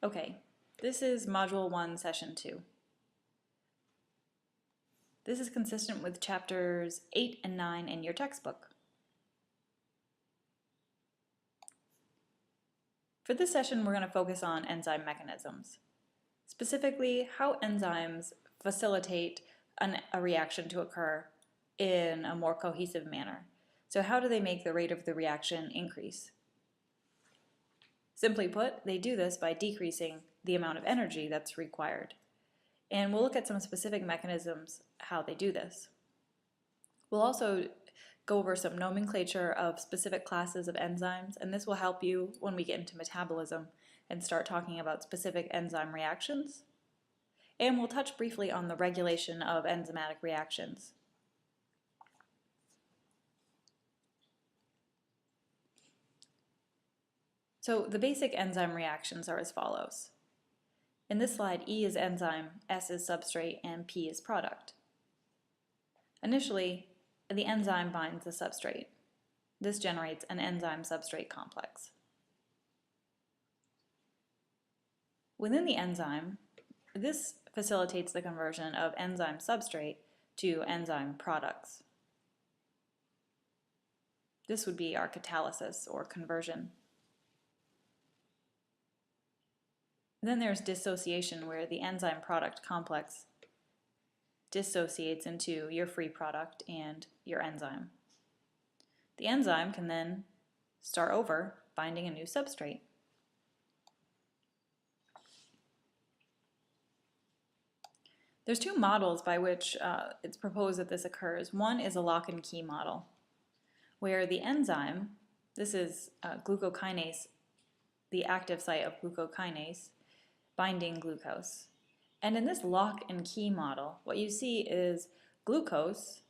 Okay, this is Module 1, Session 2. This is consistent with chapters 8 and 9 in your textbook. For this session, we're going to focus on enzyme mechanisms. Specifically, how enzymes facilitate a reaction to occur in a more cohesive manner. So how do they make the rate of the reaction increase? Simply put, they do this by decreasing the amount of energy that's required. And we'll look at some specific mechanisms how they do this. We'll also go over some nomenclature of specific classes of enzymes, and this will help you when we get into metabolism and start talking about specific enzyme reactions. And we'll touch briefly on the regulation of enzymatic reactions. So the basic enzyme reactions are as follows. In this slide, E is enzyme, S is substrate, and P is product. Initially, the enzyme binds the substrate. This generates an enzyme-substrate complex. Within the enzyme, this facilitates the conversion of enzyme substrate to enzyme products. This would be our catalysis or conversion. Then there's dissociation, where the enzyme product complex dissociates into your free product and your enzyme. The enzyme can then start over, binding a new substrate. There's two models by which it's proposed that this occurs. One is a lock and key model, where the enzyme, this is glucokinase, the active site of glucokinase, binding glucose. And in this lock and key model, what you see is glucose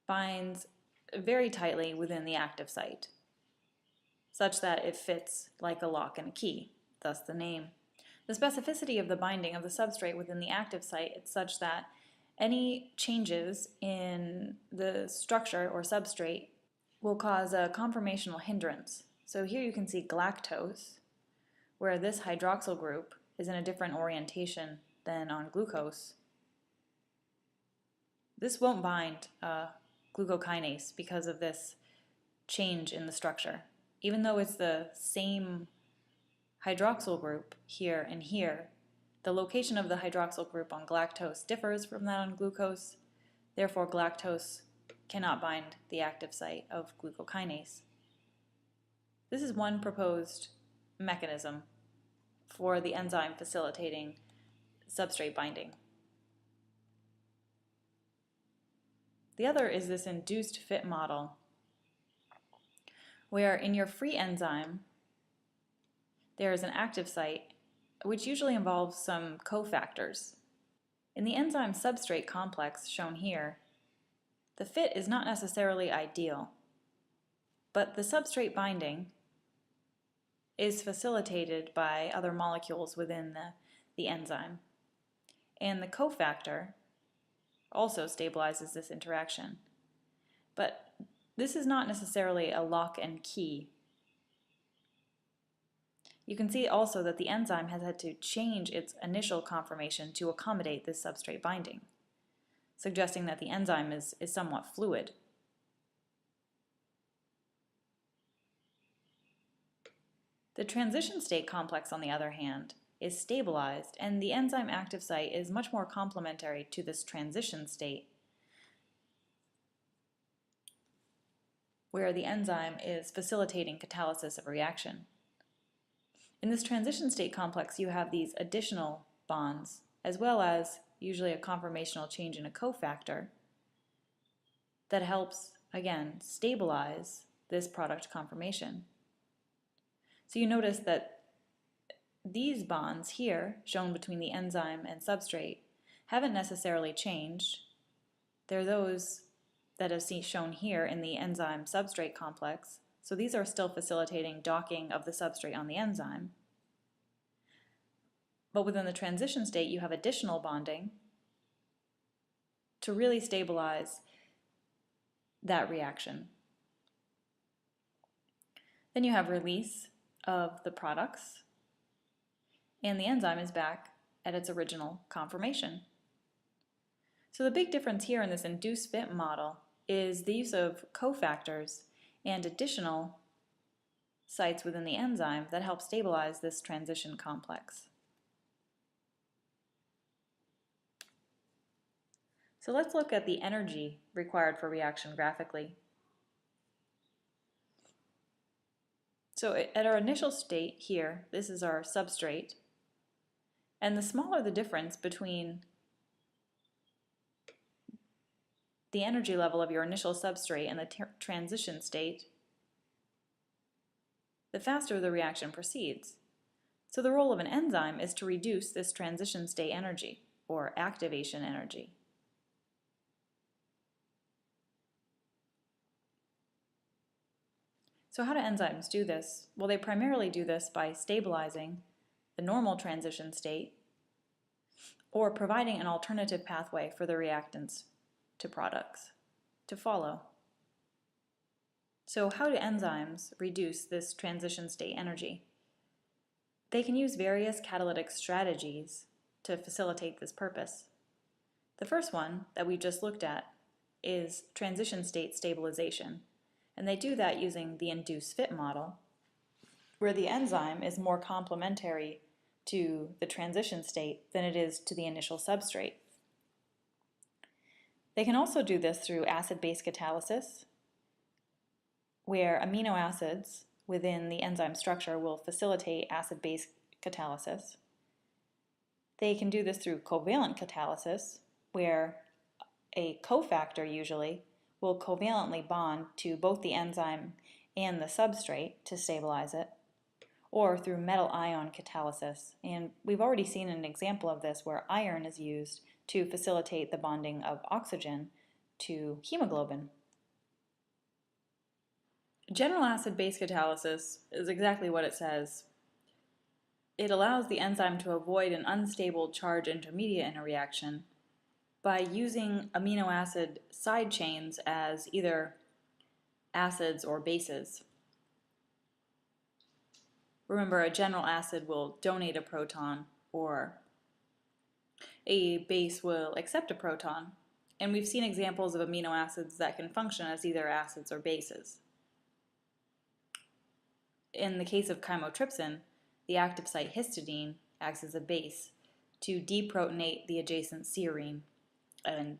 binds very tightly within the active site, such that it fits like a lock and a key, thus the name. The specificity of the binding of the substrate within the active site is such that any changes in the structure or substrate will cause a conformational hindrance. So here you can see galactose, where this hydroxyl group is in a different orientation than on glucose. This won't bind glucokinase because of this change in the structure. Even though it's the same hydroxyl group here and here, the location of the hydroxyl group on galactose differs from that on glucose. Therefore, galactose cannot bind the active site of glucokinase. This is one proposed mechanism for the enzyme facilitating substrate binding. The other is this induced fit model, where in your free enzyme there is an active site which usually involves some cofactors. In the enzyme substrate complex shown here, the fit is not necessarily ideal, but the substrate binding is facilitated by other molecules within the enzyme. And the cofactor also stabilizes this interaction. But this is not necessarily a lock and key. You can see also that the enzyme has had to change its initial conformation to accommodate this substrate binding, suggesting that the enzyme is somewhat fluid. The transition state complex, on the other hand, is stabilized, and the enzyme active site is much more complementary to this transition state, where the enzyme is facilitating catalysis of a reaction. In this transition state complex, you have these additional bonds, as well as usually a conformational change in a cofactor that helps, again, stabilize this product conformation. So you notice that these bonds here, shown between the enzyme and substrate, haven't necessarily changed. They're those that are shown here in the enzyme substrate complex. So these are still facilitating docking of the substrate on the enzyme. But within the transition state, you have additional bonding to really stabilize that reaction. Then you have release of the products. and the enzyme is back at its original conformation. So the big difference here in this induced fit model is the use of cofactors and additional sites within the enzyme that help stabilize this transition complex. So let's look at the energy required for reaction graphically. So at our initial state here, this is our substrate, and the smaller the difference between the energy level of your initial substrate and the transition state, the faster the reaction proceeds. So the role of an enzyme is to reduce this transition state energy, or activation energy. So how do enzymes do this? Well, they primarily do this by stabilizing the normal transition state or providing an alternative pathway for the reactants to products to follow. So how do enzymes reduce this transition state energy? They can use various catalytic strategies to facilitate this purpose. The first one that we just looked at is transition state stabilization, and they do that using the induced fit model, where the enzyme is more complementary to the transition state than it is to the initial substrate. They can also do this through acid-base catalysis, where amino acids within the enzyme structure will facilitate acid-base catalysis. They can do this through covalent catalysis, where a cofactor usually will covalently bond to both the enzyme and the substrate to stabilize it, or through metal ion catalysis. And we've already seen an example of this where iron is used to facilitate the bonding of oxygen to hemoglobin. General acid-base catalysis is exactly what it says. It allows the enzyme to avoid an unstable charge intermediate in a reaction by using amino acid side chains as either acids or bases. Remember, a general acid will donate a proton, or a base will accept a proton, and we've seen examples of amino acids that can function as either acids or bases. In the case of chymotrypsin, the active site histidine acts as a base to deprotonate the adjacent serine, and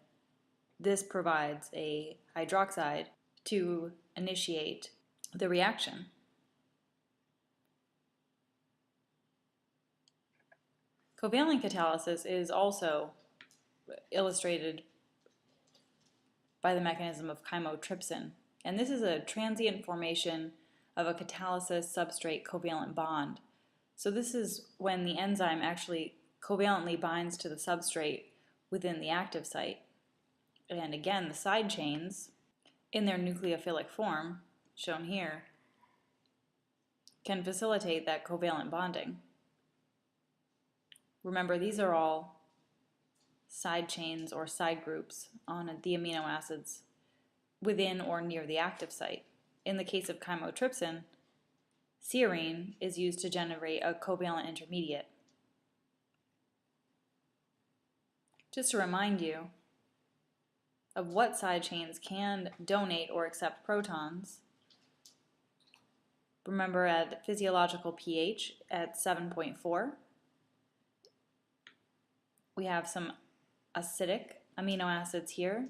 this provides a hydroxide to initiate the reaction. Covalent catalysis is also illustrated by the mechanism of chymotrypsin, and this is a transient formation of a catalysis substrate covalent bond. So this is when the enzyme actually covalently binds to the substrate within the active site. And again, the side chains in their nucleophilic form, shown here, can facilitate that covalent bonding. Remember, these are all side chains or side groups on the amino acids within or near the active site. In the case of chymotrypsin, serine is used to generate a covalent intermediate. Just to remind you of what side chains can donate or accept protons, remember at physiological pH at 7.4, we have some acidic amino acids here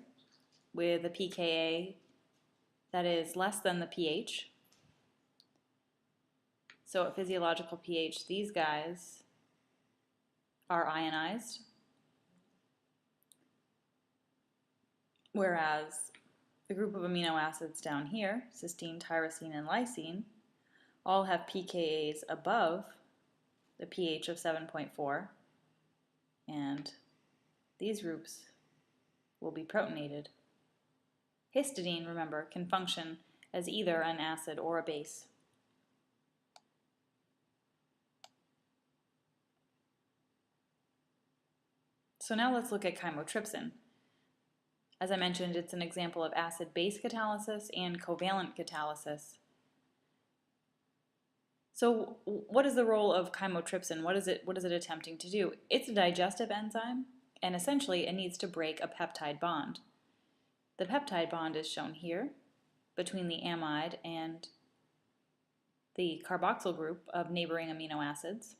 with a pKa that is less than the pH. So at physiological pH, these guys are ionized, whereas the group of amino acids down here, cysteine, tyrosine, and lysine, all have pKa's above the pH of 7.4, and these groups will be protonated. Histidine, remember, can function as either an acid or a base. So now let's look at chymotrypsin. As I mentioned, it's an example of acid-base catalysis and covalent catalysis. So what is the role of chymotrypsin? What is it attempting to do? It's a digestive enzyme, and essentially it needs to break a peptide bond. The peptide bond is shown here between the amide and the carboxyl group of neighboring amino acids.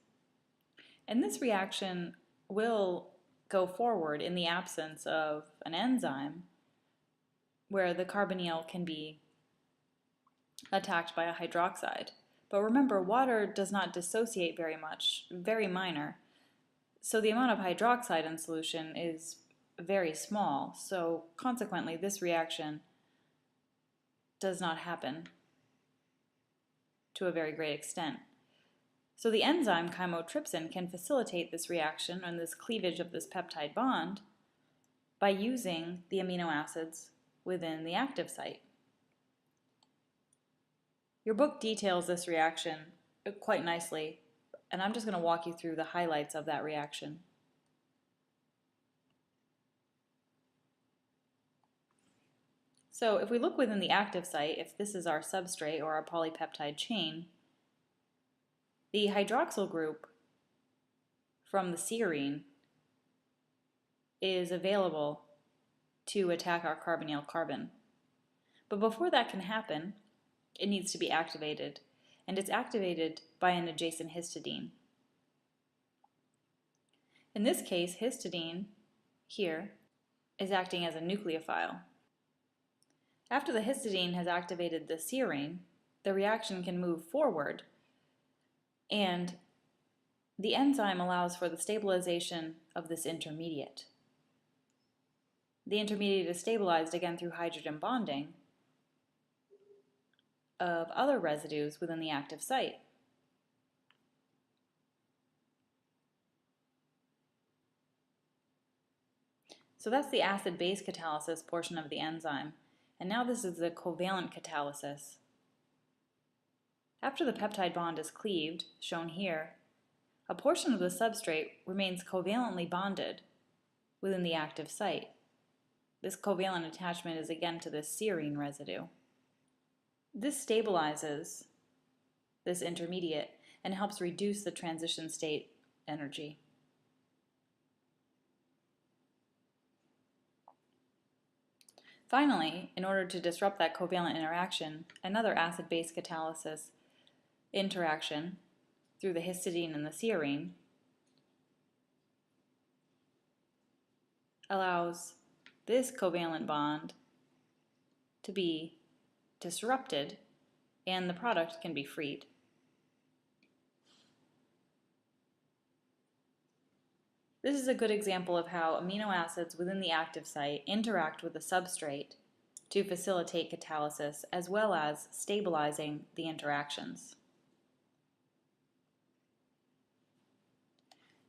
And this reaction will go forward in the absence of an enzyme where the carbonyl can be attacked by a hydroxide. But remember, water does not dissociate very much, very minor. So the amount of hydroxide in solution is very small. So consequently, this reaction does not happen to a very great extent. So the enzyme chymotrypsin can facilitate this reaction and this cleavage of this peptide bond by using the amino acids within the active site. Your book details this reaction quite nicely, and I'm just going to walk you through the highlights of that reaction. So if we look within the active site, if this is our substrate or our polypeptide chain, the hydroxyl group from the serine is available to attack our carbonyl carbon. But before that can happen, it needs to be activated, and it's activated by an adjacent histidine. In this case, histidine here is acting as a nucleophile. After the histidine has activated the serine, the reaction can move forward, and the enzyme allows for the stabilization of this intermediate. The intermediate is stabilized again through hydrogen bonding of other residues within the active site. So that's the acid-base catalysis portion of the enzyme. And now this is the covalent catalysis. After the peptide bond is cleaved, shown here, a portion of the substrate remains covalently bonded within the active site. This covalent attachment is again to this serine residue. This stabilizes this intermediate and helps reduce the transition state energy. Finally, in order to disrupt that covalent interaction, another acid-base catalysis interaction through the histidine and the serine allows this covalent bond to be disrupted and the product can be freed. This is a good example of how amino acids within the active site interact with the substrate to facilitate catalysis as well as stabilizing the interactions.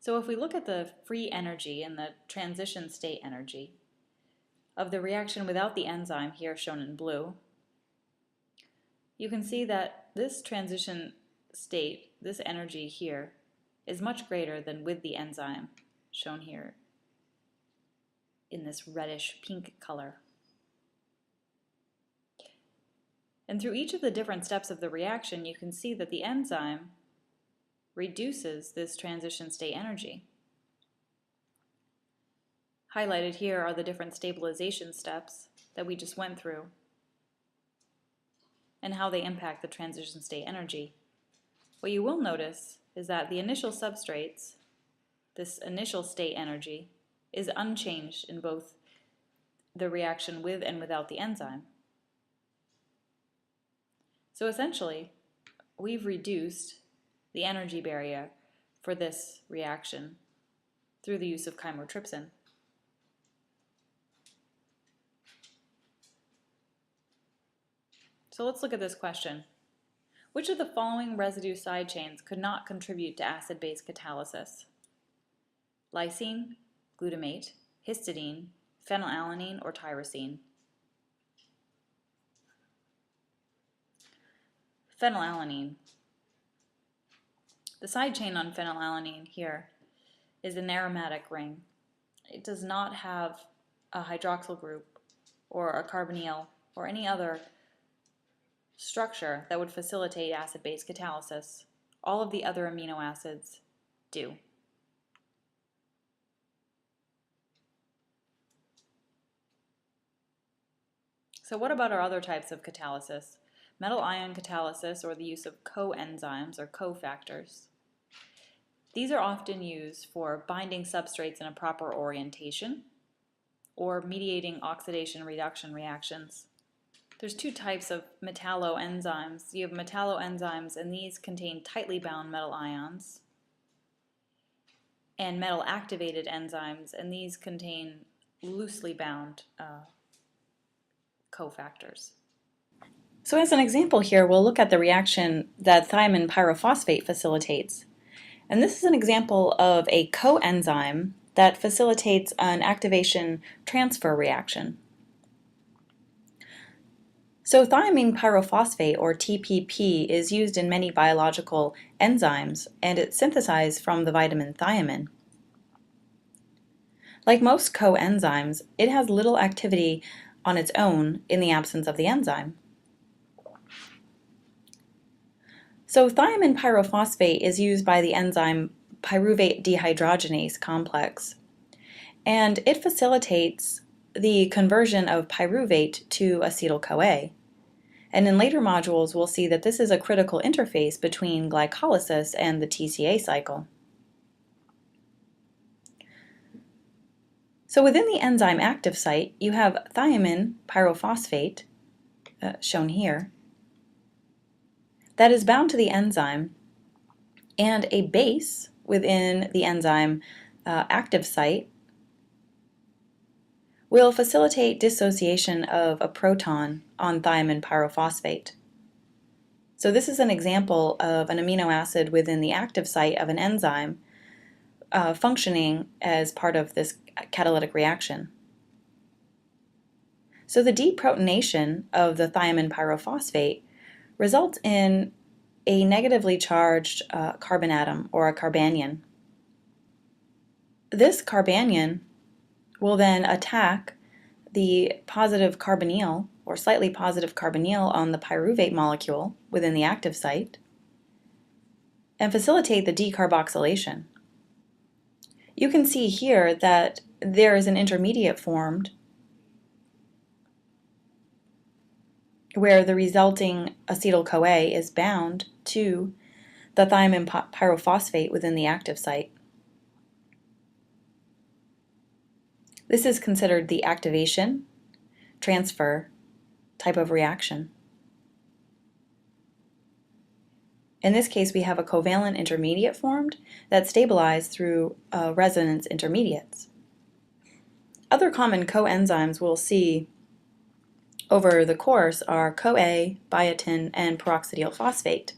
So if we look at the free energy and the transition state energy of the reaction without the enzyme, here shown in blue, you can see that this transition state, this energy here, is much greater than with the enzyme, shown here in this reddish pink color. And through each of the different steps of the reaction, you can see that the enzyme reduces this transition state energy. Highlighted here are the different stabilization steps that we just went through and how they impact the transition state energy. What you will notice is that the initial substrates, this initial state energy, is unchanged in both the reaction with and without the enzyme. So essentially, we've reduced the energy barrier for this reaction through the use of chymotrypsin. So let's look at this question. Which of the following residue side chains could not contribute to acid-base catalysis? Lysine, glutamate, histidine, phenylalanine, or tyrosine? Phenylalanine. The side chain on phenylalanine here is an aromatic ring. It does not have a hydroxyl group or a carbonyl or any other structure that would facilitate acid-base catalysis. all of the other amino acids do. So what about our other types of catalysis? Metal ion catalysis, or the use of coenzymes or cofactors. These are often used for binding substrates in a proper orientation or mediating oxidation-reduction reactions. There's two types of metalloenzymes. You have metalloenzymes, and these contain tightly bound metal ions, and metal-activated enzymes, and these contain loosely bound cofactors. So as an example here, we'll look at the reaction that thiamine pyrophosphate facilitates. And this is an example of a coenzyme that facilitates an activation transfer reaction. So thiamine pyrophosphate, or TPP, is used in many biological enzymes, and it's synthesized from the vitamin thiamine. Like most coenzymes, it has little activity on its own in the absence of the enzyme. So thiamine pyrophosphate is used by the enzyme pyruvate dehydrogenase complex, and it facilitates the conversion of pyruvate to acetyl-CoA. And in later modules, we'll see that this is a critical interface between glycolysis and the TCA cycle. So within the enzyme active site, you have thiamine pyrophosphate, shown here, that is bound to the enzyme, and a base within the enzyme active site will facilitate dissociation of a proton on thiamine pyrophosphate. So this is an example of an amino acid within the active site of an enzyme functioning as part of this catalytic reaction. So the deprotonation of the thiamine pyrophosphate results in a negatively charged carbon atom, or a carbanion. This carbanion will then attack the positive carbonyl, or slightly positive carbonyl, on the pyruvate molecule within the active site and facilitate the decarboxylation. You can see here that there is an intermediate formed where the resulting acetyl-CoA is bound to the thiamine pyrophosphate within the active site. This is considered the activation transfer type of reaction. In this case, we have a covalent intermediate formed that's stabilized through resonance intermediates. Other common coenzymes we'll see over the course are CoA, biotin, and peroxidyl phosphate.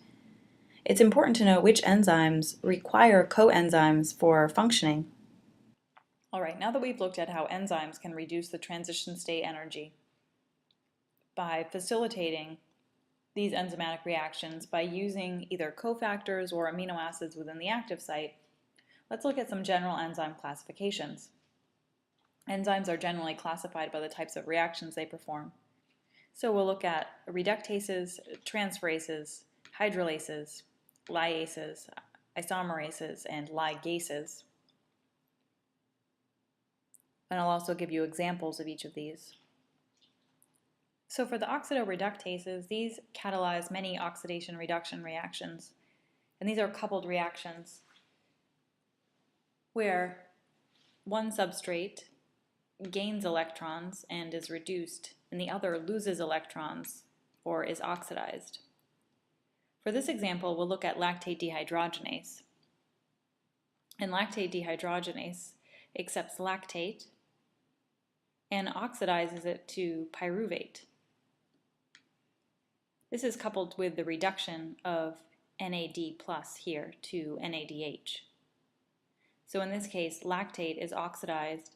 It's important to know which enzymes require coenzymes for functioning. All right, now that we've looked at how enzymes can reduce the transition state energy by facilitating these enzymatic reactions by using either cofactors or amino acids within the active site, let's look at some general enzyme classifications. Enzymes are generally classified by the types of reactions they perform. So we'll look at reductases, transferases, hydrolases, lyases, isomerases, and ligases. And I'll also give you examples of each of these. So for the oxidoreductases, these catalyze many oxidation-reduction reactions. And these are coupled reactions where one substrate gains electrons and is reduced, and the other loses electrons or is oxidized. For this example, we'll look at lactate dehydrogenase. And lactate dehydrogenase accepts lactate and oxidizes it to pyruvate. This is coupled with the reduction of NAD plus here to NADH. So in this case, lactate is oxidized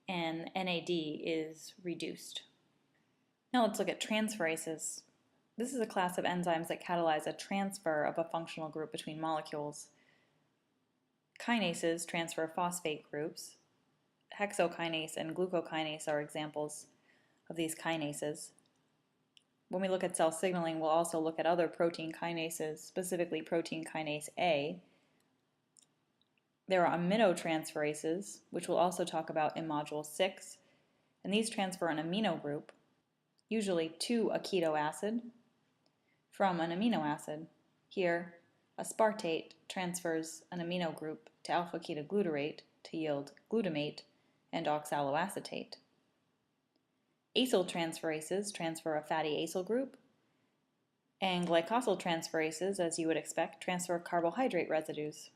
and NAD is reduced. Now let's look at transferases. This is a class of enzymes that catalyze a transfer of a functional group between molecules. Kinases transfer phosphate groups. Hexokinase and glucokinase are examples of these kinases. when we look at cell signaling, we'll also look at other protein kinases, specifically protein kinase A. There are aminotransferases, which we'll also talk about in Module 6, and these transfer an amino group, usually to a keto acid, from an amino acid. Here, aspartate transfers an amino group to alpha-ketoglutarate to yield glutamate and oxaloacetate. Acyltransferases transfer a fatty acyl group, and glycosyltransferases, as you would expect, transfer carbohydrate residues.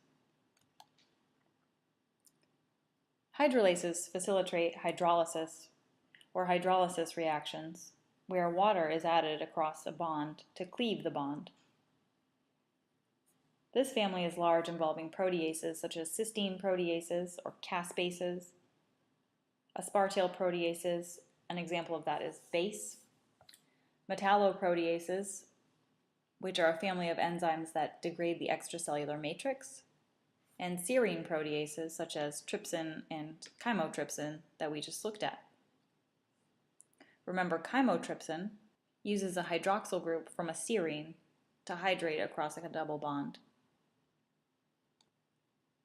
Hydrolases facilitate hydrolysis or hydrolysis reactions, where water is added across a bond to cleave the bond. This family is large, involving proteases such as cysteine proteases or caspases, aspartyl proteases, an example of that is BASE, metalloproteases, which are a family of enzymes that degrade the extracellular matrix, and serine proteases such as trypsin and chymotrypsin that we just looked at. Remember, chymotrypsin uses a hydroxyl group from a serine to hydrate across a double bond.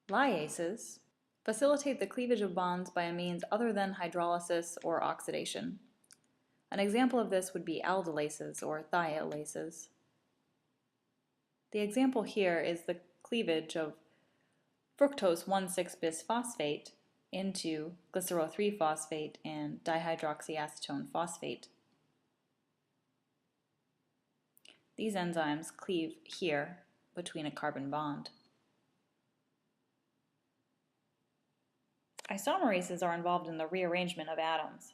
Lyases facilitate the cleavage of bonds by a means other than hydrolysis or oxidation. An example of this would be aldolases or thiolases. The example here is the cleavage of fructose 1,6-bisphosphate into glycerol 3-phosphate and dihydroxyacetone phosphate. These enzymes cleave here between a carbon bond. Isomerases are involved in the rearrangement of atoms.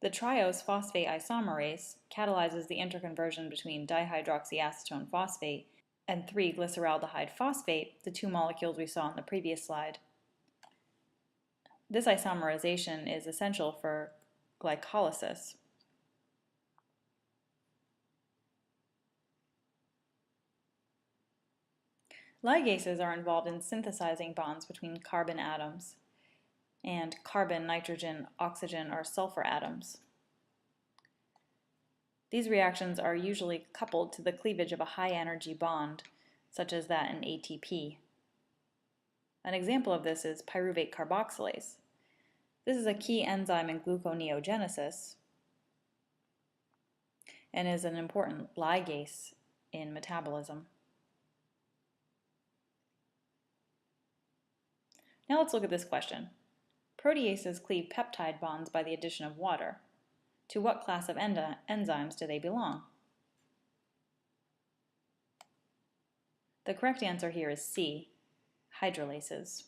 The triose phosphate isomerase catalyzes the interconversion between dihydroxyacetone phosphate and 3-glyceraldehyde phosphate, the two molecules we saw in the previous slide. This isomerization is essential for glycolysis. Ligases are involved in synthesizing bonds between carbon atoms, and carbon, nitrogen, oxygen, or sulfur atoms. These reactions are usually coupled to the cleavage of a high-energy bond, such as that in ATP. An example of this is pyruvate carboxylase. This is a key enzyme in gluconeogenesis and is an important ligase in metabolism. Now let's look at this question. Proteases cleave peptide bonds by the addition of water. To what class of enzymes do they belong? The correct answer here is C, hydrolases.